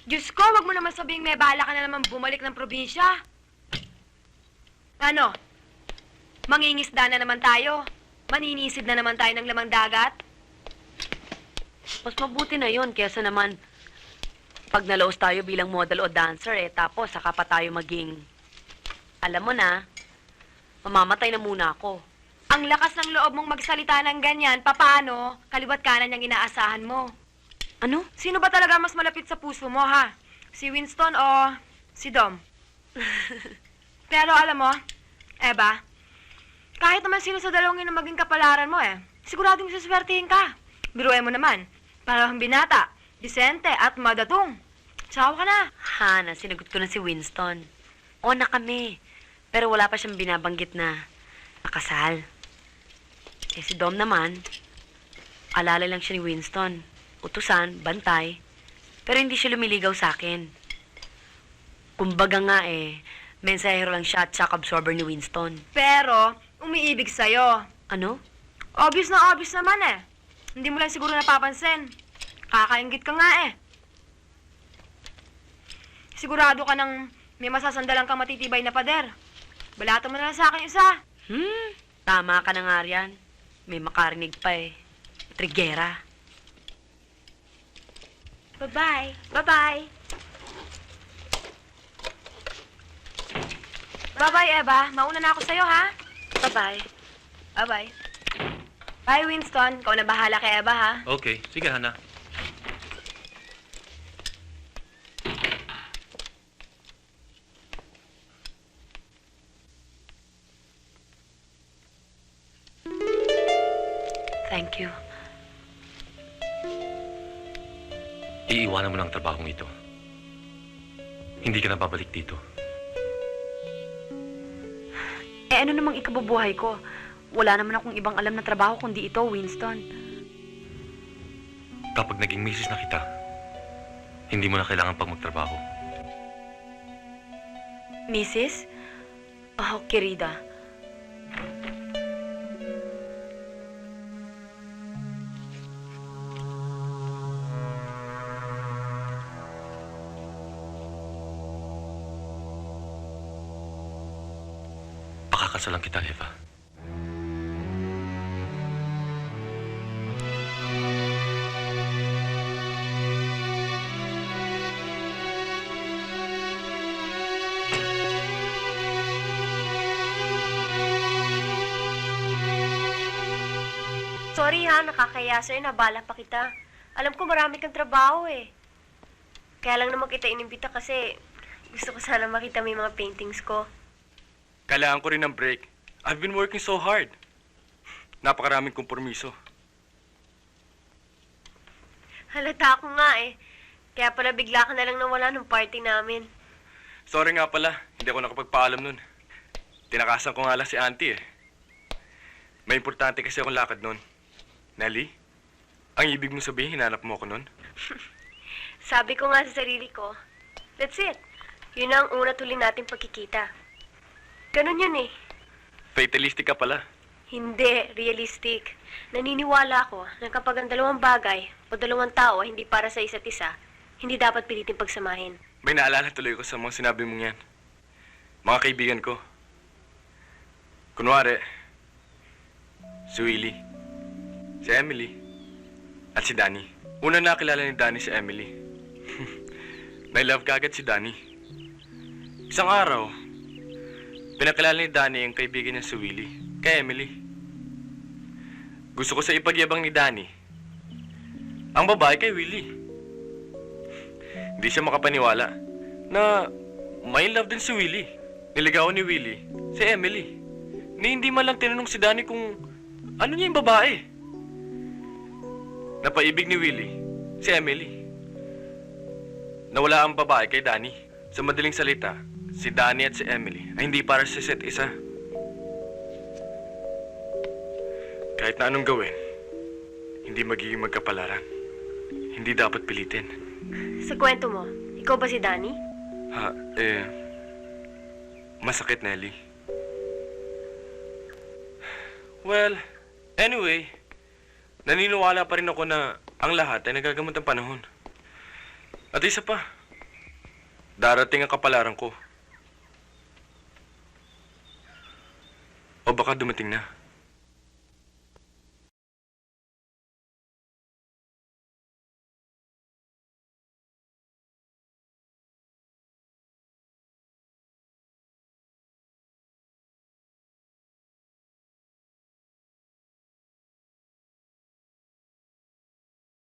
Diyos ko, wag mo naman sabihing may bala ka na naman bumalik ng probinsya. Ano? Mangingisda na naman tayo? Maninisid na naman tayo ng lamang dagat? Mas mabuti na yun kaysa naman pag nalaos tayo bilang model o dancer tapos saka pa tayo maging... Alam mo na, mamamatay na muna ako. Ang lakas ng loob mong magsalita ng ganyan, papaano? Kaliwat kanan yung inaasahan mo. Ano? Sino ba talaga mas malapit sa puso mo, ha? Si Winston o si Dom? Pero alam mo, Eva, kahit naman sino sa dalawang yun ang maging kapalaran mo siguradong suswertihin ka. Biruin mo naman, parang binata, disente at madatong. Tsawa ka na. Hana, sinagot ko na si Winston. O na kami. Pero wala pa siyang binabanggit na nakasal. Si Dom naman, alala lang siya ni Winston. Utusan, bantay. Pero hindi siya lumiligaw sa akin. Kumbaga nga mensahero lang siya at shock absorber ni Winston. Pero, umiibig sa'yo. Ano? Obvious naman Hindi mo lang siguro napapansin. Kakaingit ka nga Sigurado ka nang may masasandalan kang matitibay na pader. Balata mo na lang sa akin isa. Tama ka na nga riyan. May makarinig pa Trigera. Bye-bye. Bye-bye. Bye-bye, Eva. Mauna na ako sa'yo, ha? Bye-bye. Bye-bye. Bye, Winston. Ikaw na bahala kay Eva, ha? Okay. Sige, Hana. Thank you. Iiwanan mo ng trabahong ito. Hindi ka na babalik dito. Ano namang ikabubuhay ko? Wala naman akong ibang alam na trabaho kundi ito, Winston. Kapag naging misis na kita, hindi mo na kailangan pang magtrabaho. Mrs.? Oh, querida. Pakakasalan kita, Eva. Sorry ha, nakakaya sa'yo, nabala pa kita. Alam ko marami kang trabaho Kaya lang naman kita inimbita kasi gusto ko sana makita mo yung mga paintings ko. Kailangan ko rin ng break. I've been working so hard. Napakaraming kompromiso. Halata ako nga Kaya pala bigla ka na lang nawala nung party namin. Sorry nga pala, hindi ako nakapagpaalam nun. Tinakasan ko nga lang si auntie May importante kasi akong lakad nun. Nelly, ang ibig mo sabihin, hinanap mo ako nun? Sabi ko nga sa sarili ko, that's it. Yun ang una tuloy nating pagkikita. Ganun yun Fatalistic ka pala. Hindi, realistic. Naniniwala ako na kapag ang dalawang bagay o dalawang tao ay hindi para sa isa't isa, hindi dapat pilitin pagsamahin. May naalala tuloy ko sa mga sinabi mong yan. Mga kaibigan ko. Kunwari, si Willie, si Emily, at si Danny. Una nakilala ni Danny si Emily. Nailove ka agad si Danny. Isang araw, pinakilala ni Danny ang kaibigan niya si Willie, kay Emily. Gusto ko sa ipagyabang ni Danny ang babae kay Willie. Hindi siya makapaniwala na may love din si Willie. Niligawan ni Willie si Emily. Ni hindi man lang tinanong si Danny kung ano niya yung babae. Napaibig ni Willie si Emily. Nawala ang babae kay Danny. Sa madaling salita, si Danny at si Emily ay hindi para sa isa't isa. Kahit na anong gawin, hindi magiging magkapalaran. Hindi dapat pilitin. Sa kwento mo, ikaw ba si Danny? Masakit, Nelly. Well, anyway, naniniwala pa rin ako na ang lahat ay nagagamot ng panahon. At isa pa, Darating ang kapalaran ko. O baka dumating na.